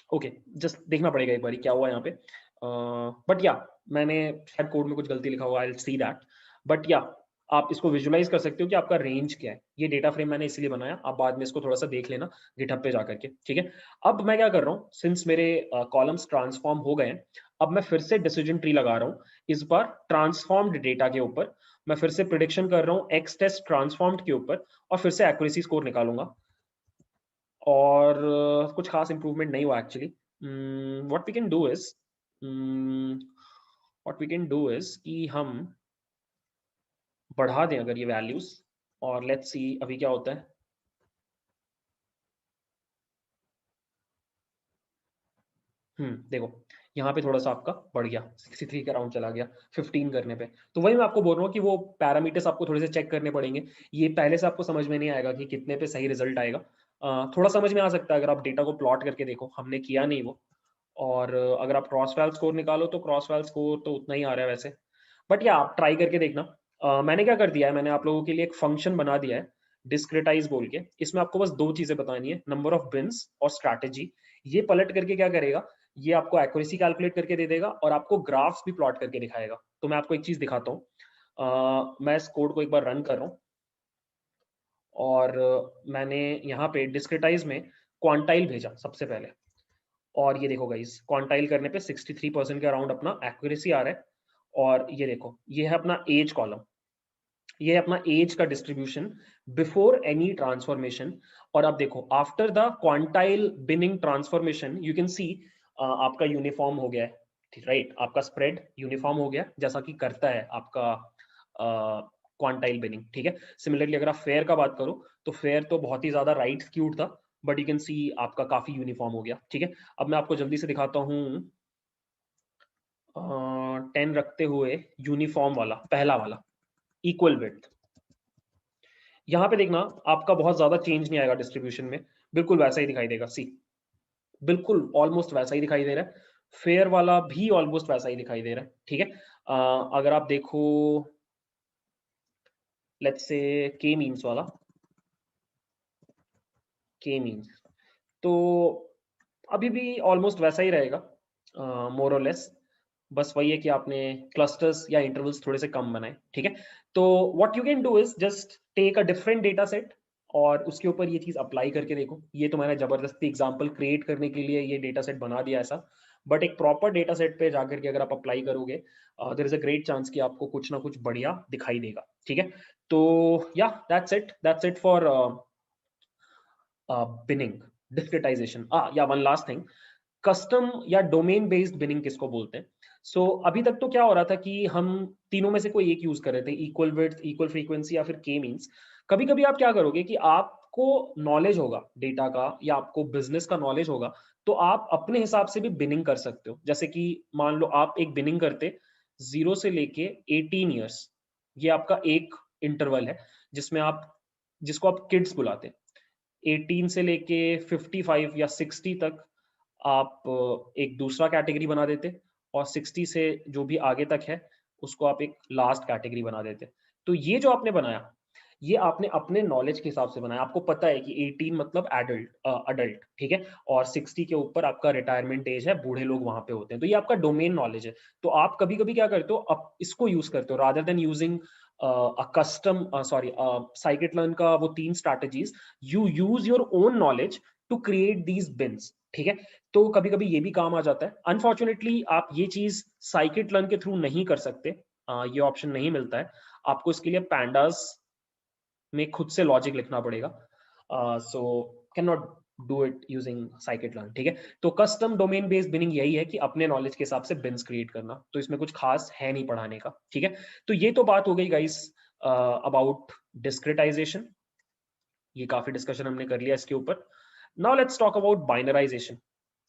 ओके, जस्ट देखना पड़ेगा एक बार क्या हुआ यहाँ पे। बट या मैंने शायद कोड में कुछ गलती लिखा हुआ, I will see that. But या आप इसको विजुलाइज कर सकते हो कि आपका रेंज क्या है। ये डेटा फ्रेम मैंने इसलिए बनाया, आप बाद में इसको थोड़ा सा देख लेना गिटहब पे जाकर के। ठीक है, अब मैं क्या कर रहा हूँ, सिंस मेरे कॉलम्स ट्रांसफॉर्म हो गए हैं, अब मैं फिर से डिसीजन ट्री लगा रहा हूँ। इस बार ट्रांसफॉर्म्ड डेटा के ऊपर मैं फिर से प्रिडिक्शन कर रहा हूँ एक्स टेस्ट ट्रांसफॉर्म्ड के ऊपर, और फिर से एक्यूरेसी स्कोर निकालूंगा। और कुछ खास इंप्रूवमेंट नहीं हुआ actually. What we can do is what we can do is कि हम बढ़ा दें अगर ये वैल्यूज, और लेट्स सी अभी क्या होता है। देखो, यहाँ पे थोड़ा सा आपका बढ़ गया, 63 के अराउंड चला गया 15 करने पे। तो वही मैं आपको बोल रहा हूँ कि वो पैरामीटर्स आपको थोड़े से चेक करने पड़ेंगे। ये पहले से आपको समझ में नहीं आएगा कि कितने पे सही रिजल्ट आएगा। थोड़ा समझ में आ सकता है अगर आप डेटा को प्लॉट करके देखो, हमने किया नहीं वो। और अगर आप क्रॉस वाल स्कोर निकालो तो क्रॉस वाल स्कोर तो उतना ही आ रहा है वैसे। बट या आप ट्राई करके देखना। मैंने क्या कर दिया है, मैंने आप लोगों के लिए एक फंक्शन बना दिया है डिस्क्रिटाइज बोल के। इसमें आपको बस दो चीजें बतानी है, नंबर ऑफ बिन्स और स्ट्रैटेजी। ये पलट करके क्या करेगा, ये आपको एक्यूरेसी कैलकुलेट करके दे देगा, और आपको ग्राफ्स भी प्लॉट करके दिखाएगा। तो मैं आपको एक चीज दिखाता हूँ। मैं इस कोड को एक बार रन कर रहा हूँ, और मैंने यहाँ पे डिस्क्रिटाइज में क्वांटाइल भेजा सबसे पहले। और ये देखो गाइस, क्वांटाइल करने पे 63% के अराउंड अपना एक्यूरेसी आ रहा है। और ये देखो, ये है अपना एज कॉलम। ये अपना एज का डिस्ट्रीब्यूशन बिफोर एनी ट्रांसफॉर्मेशन। और अब देखो after the quantile binning transformation you can see आपका यूनिफॉर्म हो गया है, राइट? आपका स्प्रेड यूनिफॉर्म हो गया जैसा कि करता है आपका क्वांटाइल बिनिंग, ठीक है। सिमिलरली अगर आप फेयर का बात करो तो फेयर तो बहुत ही ज्यादा राइट स्क्यूड था, बट यू कैन सी आपका काफी यूनिफॉर्म हो गया, ठीक है। अब मैं आपको जल्दी से दिखाता हूँ 10 रखते हुए यूनिफॉर्म वाला, पहला वाला इक्वल विड्थ। यहाँ पे देखना आपका बहुत ज्यादा चेंज नहीं आएगा डिस्ट्रीब्यूशन में, बिल्कुल वैसा ही दिखाई देगा। सी बिल्कुल ऑलमोस्ट वैसा ही दिखाई दे रहा है। फेयर वाला भी ऑलमोस्ट वैसा ही दिखाई दे रहा है, ठीक है। अगर आप देखो लेट्स से के मीन्स वाला, के मीन्स तो अभी भी ऑलमोस्ट वैसा ही रहेगा मोर और लेस। बस वही है कि आपने क्लस्टर्स या इंटरवल्स थोड़े से कम बनाए, ठीक है। तो what you can do is just take a different data set और उसके ऊपर ये चीज अप्लाई करके देखो। ये तो मैंने जबरदस्ती एग्जांपल क्रिएट करने के लिए ये डेटा सेट बना दिया ऐसा, बट एक प्रॉपर डेटा सेट पे जाकर के अगर आप अप्लाई करोगे there is a great chance कि आपको कुछ ना कुछ बढ़िया दिखाई देगा, ठीक है। तो या that's it for binning discretization. या वन लास्ट थिंग, कस्टम या डोमेन बेस्ड बिनिंग किसको बोलते हैं? सो अभी तक तो क्या हो रहा था कि हम तीनों में से कोई एक यूज कर रहे थे, इक्वल विड्थ, इक्वल फ्रीक्वेंसी या फिर के मींस। कभी कभी आप क्या करोगे कि आपको नॉलेज होगा डेटा का या आपको बिजनेस का नॉलेज होगा, तो आप अपने हिसाब से भी बिनिंग कर सकते हो। जैसे कि मान लो आप एक बिनिंग करते 0 से लेके 18 ईयर्स, ये आपका एक इंटरवल है जिसमें आप, जिसको आप किड्स बुलाते हैं। 18 से लेके 55 या 60 तक आप एक दूसरा कैटेगरी बना देते, और 60 से जो भी आगे तक है उसको आप एक लास्ट कैटेगरी बना देते। तो ये जो आपने बनाया, ये आपने अपने नॉलेज के हिसाब से बनाया। आपको पता है कि 18 मतलब अडल्ट, ठीक है, और 60 के ऊपर आपका रिटायरमेंट एज है, बूढ़े लोग वहां पे होते हैं। तो ये आपका डोमेन नॉलेज है। तो आप कभी कभी क्या करते हो, आप इसको यूज करते हो rather than using custom sorry scikit learn का वो 3 strategies, you use your own knowledge to create these bins, ठीक है। तो कभी कभी ये भी काम आ जाता है। अनफॉर्चुनेटली आप ये चीज साइकिट लर्न के थ्रू नहीं कर सकते, ये ऑप्शन नहीं मिलता है आपको। इसके लिए पैंडास में खुद से लॉजिक लिखना पड़ेगा, so can not do it using scikit learn, ठीक है। तो कस्टम डोमेन बेस्ड बिनिंग यही है कि अपने नॉलेज के हिसाब से बिन्स क्रिएट करना, तो इसमें कुछ खास है नहीं पढ़ाने का, ठीक है। तो ये तो बात हो गई गाइस अबाउट डिस्क्रिटाइजेशन, ये काफी डिस्कशन हमने कर लिया इसके ऊपर। Now let's talk about binarisation,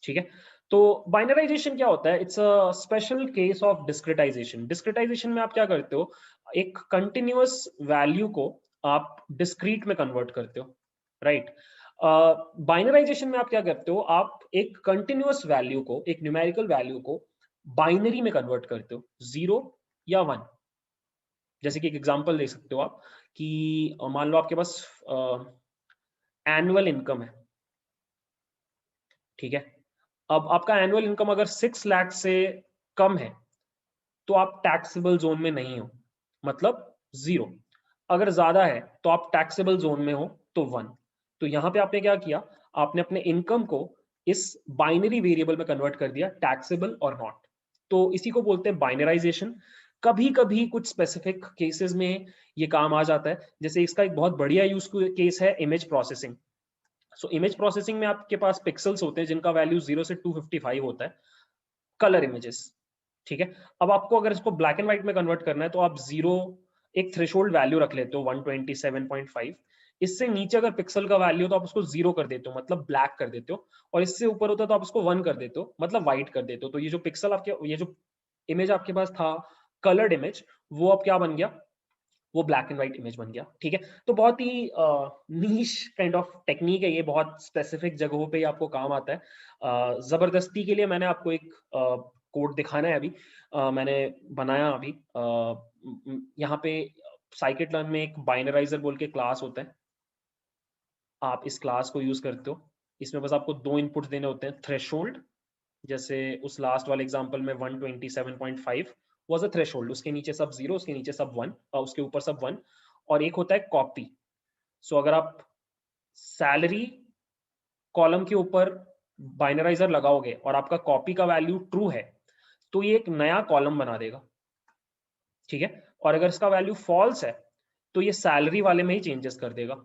ठीक है। तो बाइनराइजेशन क्या होता है? It's a special case of discretisation. Discretisation में आप क्या करते हो, एक कंटिन्यूअस वैल्यू को आप डिस्क्रीट में कन्वर्ट करते हो, राइट। बाइनराइजेशन में आप क्या करते हो, आप एक कंटिन्यूअस वैल्यू को, एक न्यूमेरिकल वैल्यू को बाइनरी में कन्वर्ट करते हो, 0 या 1। जैसे कि एक एग्जांपल दे सकते हो आप कि मान लो आपके पास एनुअल इनकम है, ठीक है। अब आपका एनुअल इनकम अगर 6 लाख से कम है तो आप टैक्सेबल जोन में नहीं हो, मतलब 0। अगर ज्यादा है तो आप टैक्सेबल जोन में हो, तो 1। तो यहां पे आपने क्या किया, आपने अपने इनकम को इस बाइनरी वेरिएबल में कन्वर्ट कर दिया, टैक्सेबल और नॉट। तो इसी को बोलते हैं बाइनराइजेशन। कभी कभी कुछ स्पेसिफिक केसेस में ये काम आ जाता है। जैसे इसका एक बहुत बढ़िया यूज केस है image processing. So image processing में आपके पास पिक्सल्स होते हैं जिनका वैल्यू 0 से 255 होता है, कलर इमेजेस, ठीक है। अब आपको अगर इसको ब्लैक एंड व्हाइट में कन्वर्ट करना है तो आप 0 एक थ्रेशोल्ड वैल्यू रख लेते हो 127.5। इससे नीचे अगर पिक्सल का वैल्यू तो आप उसको 0 कर देते हो, मतलब ब्लैक कर देते हो, और इससे ऊपर होता तो आप उसको 1 कर देते हो, मतलब व्हाइट कर देते हो। तो ये जो पिक्सल आपके, ये जो इमेज आपके पास था कलर्ड इमेज, वो अब क्या बन गया, वो ब्लैक एंड व्हाइट इमेज बन गया, ठीक है। तो बहुत ही नीश काइंड ऑफ टेक्निक है ये, बहुत स्पेसिफिक जगहों पे आपको काम आता है। जबरदस्ती के लिए मैंने आपको एक कोड दिखाना है अभी, मैंने बनाया अभी यहाँ पे साइकिट लर्न में एक बाइनराइजर बोल के क्लास होता है, आप इस क्लास को यूज करते हो। इसमें बस आपको 2 इनपुट देने होते हैं, थ्रेशोल्ड, जैसे उस लास्ट वाले एग्जांपल में 127.5 वाज अ थ्रेशोल्ड, उसके नीचे सब 0, उसके नीचे सब 1 और उसके ऊपर सब 1। और एक होता है कॉपी। सो अगर आप सैलरी कॉलम के ऊपर बाइनराइजर लगाओगे और आपका कॉपी का वैल्यू ट्रू है तो ये एक नया कॉलम बना देगा, ठीक है। और अगर इसका वैल्यू फॉल्स है तो ये सैलरी वाले में ही चेंजेस कर देगा।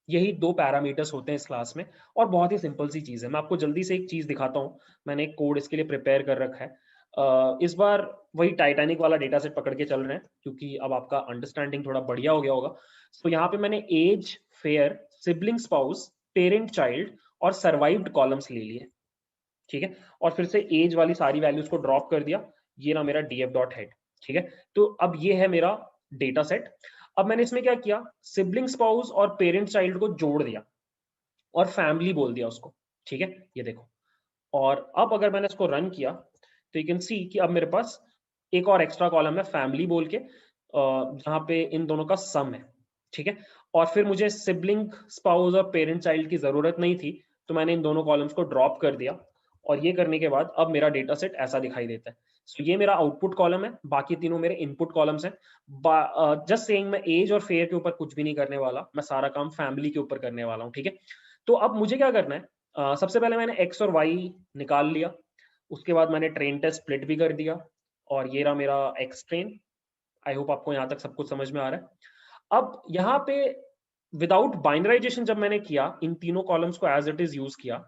यही 2 पैरामीटर्स होते हैं इस क्लास में और बहुत ही सिंपल सी चीज़ है। मैं आपको जल्दी से एक चीज़ दिखाता हूँ। मैंने एक कोड इसके लिए प्रिपेयर कर रखा है। इस बार वही टाइटैनिक वाला डेटा सेट पकड़ के चल रहे हैं क्योंकि अब आपका अंडरस्टैंडिंग थोड़ा बढ़िया हो गया होगा। तो यहाँ पे मैंने age, fare, sibling, spouse, parent, child और सर्वाइव्ड कॉलम्स ले लिए, ठीक है? और फिर से एज वाली सारी वैल्यूज को ड्रॉप कर दिया। ये रहा मेरा df डॉट हेड, ठीक है? तो अब ये है मेरा डेटा सेट। अब मैंने इसमें क्या किया, सिबलिंग, स्पाउस और पेरेंट चाइल्ड को जोड़ दिया और फैमिली बोल दिया उसको, ठीक है? ये देखो। और अब अगर मैंने इसको रन किया तो यू कैन सी कि अब मेरे पास एक और एक्स्ट्रा कॉलम है फैमिली बोल के, जहाँ पे इन दोनों का सम है, ठीक है? और फिर मुझे सिबलिंग, स्पाउस और पेरेंट चाइल्ड की जरूरत नहीं थी, तो मैंने इन दोनों कॉलम्स को ड्रॉप कर दिया। और ये करने के बाद अब मेरा डेटा सेट ऐसा दिखाई देता है। सो ये मेरा आउटपुट कॉलम है, बाकी तीनों मेरे इनपुट कॉलम्स हैं। जस्ट सेइंग, मैं एज और फेयर के ऊपर कुछ भी नहीं करने वाला, मैं सारा काम फैमिली के ऊपर करने वाला हूँ, ठीक है? तो अब मुझे क्या करना है, सबसे पहले मैंने एक्स और वाई निकाल लिया। उसके बाद मैंने ट्रेन टेस्ट स्प्लिट भी कर दिया और ये रहा मेरा एक्स ट्रेन। आई होप आपको यहाँ तक सब कुछ समझ में आ रहा है। अब यहाँ पे विदाउट बाइनराइजेशन जब मैंने किया, इन तीनों कॉलम्स को एज इट इज यूज किया,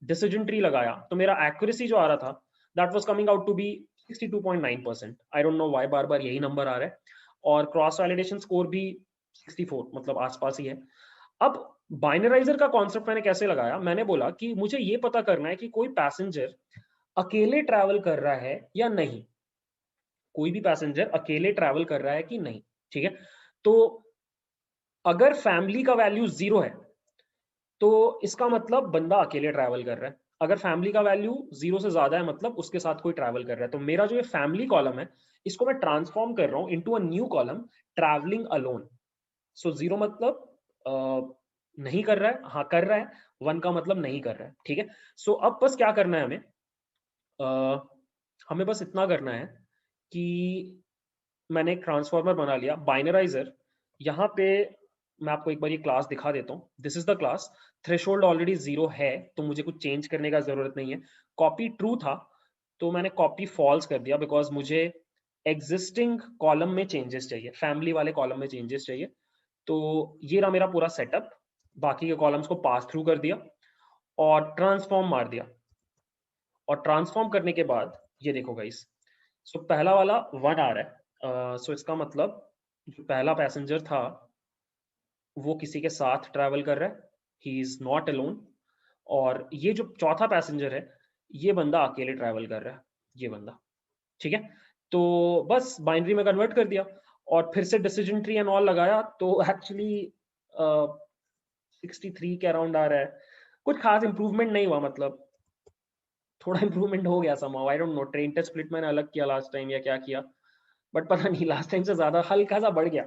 डिसीजन ट्री लगाया, तो मेरा एक्यूरेसी जो आ रहा था that was coming out to be 62.9%। I don't know why बार बार यही नंबर आ रहा है। और क्रॉस वैलिडेशन स्कोर भी 64, मतलब आसपास ही है। अब बाइनराइजर का कॉन्सेप्ट मैंने कैसे लगाया, मैंने बोला कि मुझे ये पता करना है कि कोई पैसेंजर अकेले ट्रैवल कर रहा है या नहीं, कोई भी पैसेंजर अकेले ट्रैवल कर रहा है कि नहीं, ठीक है? तो अगर फैमिली का वैल्यू 0 है तो इसका मतलब बंदा अकेले ट्रैवल कर रहा है। अगर फैमिली का वैल्यू 0 से ज्यादा है मतलब उसके साथ कोई ट्रैवल कर रहा है। तो मेरा जो ये फैमिली कॉलम है, इसको मैं ट्रांसफॉर्म कर रहा हूँ into a new column, travelling alone. So 0 मतलब नहीं कर रहा है, हाँ कर रहा है, 1 का मतलब नहीं कर रहा है, ठीक है? सो अब बस क्या करना है हमें, हमें बस इतना करना है कि मैंने एक ट्रांसफॉर्मर बना लिया बाइनराइजर। यहाँ पे मैं आपको एक बार ये क्लास दिखा देता हूँ। This is the class. Threshold already 0 है तो मुझे कुछ चेंज करने का जरूरत नहीं है। कॉपी ट्रू था तो मैंने कॉपी फॉल्स कर दिया बिकॉज मुझे एग्जिस्टिंग कॉलम में चेंजेस चाहिए, फैमिली वाले कॉलम में चेंजेस चाहिए। तो ये रहा मेरा पूरा सेटअप। बाकी के कॉलम्स को पास थ्रू कर दिया और ट्रांसफॉर्म मार दिया। और ट्रांसफॉर्म करने के बाद ये देखो गाइस, सो पहला वाला 1 आ रहा है। सो इसका मतलब जो पहला पैसेंजर था वो किसी के साथ ट्रैवल कर रहा है, ही इज नॉट अलोन। और ये जो चौथा पैसेंजर है, ये बंदा अकेले ट्रैवल कर रहा है, ये बंदा, ठीक है? तो बस बाइनरी में कन्वर्ट कर दिया और फिर से डिसीजन ट्री एंड ऑल लगाया तो एक्चुअली 63 के अराउंड आ रहा है। कुछ खास इंप्रूवमेंट नहीं हुआ, मतलब थोड़ा इंप्रूवमेंट हो गया somehow, I don't know, train test split मैंने अलग किया लास्ट टाइम या क्या किया, बट पता नहीं लास्ट टाइम से ज्यादा हल्का सा बढ़ गया।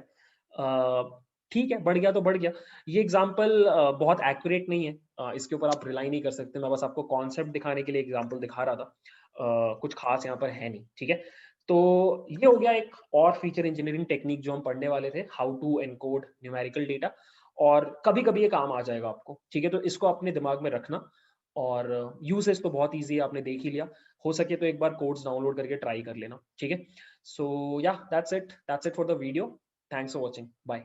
ठीक है, बढ़ गया तो बढ़ गया। ये एग्जाम्पल बहुत एक्यूरेट नहीं है, इसके ऊपर आप रिलाई नहीं कर सकते। मैं बस आपको कॉन्सेप्ट दिखाने के लिए एग्जाम्पल दिखा रहा था। कुछ खास यहाँ पर है नहीं, ठीक है? तो ये हो गया एक और फीचर इंजीनियरिंग टेक्निक जो हम पढ़ने वाले थे, how to encode numerical data. और कभी कभी ये काम आ जाएगा आपको, ठीक है? तो इसको अपने दिमाग में रखना। और यूसेज तो बहुत ईजी है, आपने देख ही लिया। हो सके तो एक बार कोड्स डाउनलोड करके ट्राई कर लेना, ठीक है? So yeah, that's it for the video. Thanks for watching. Bye.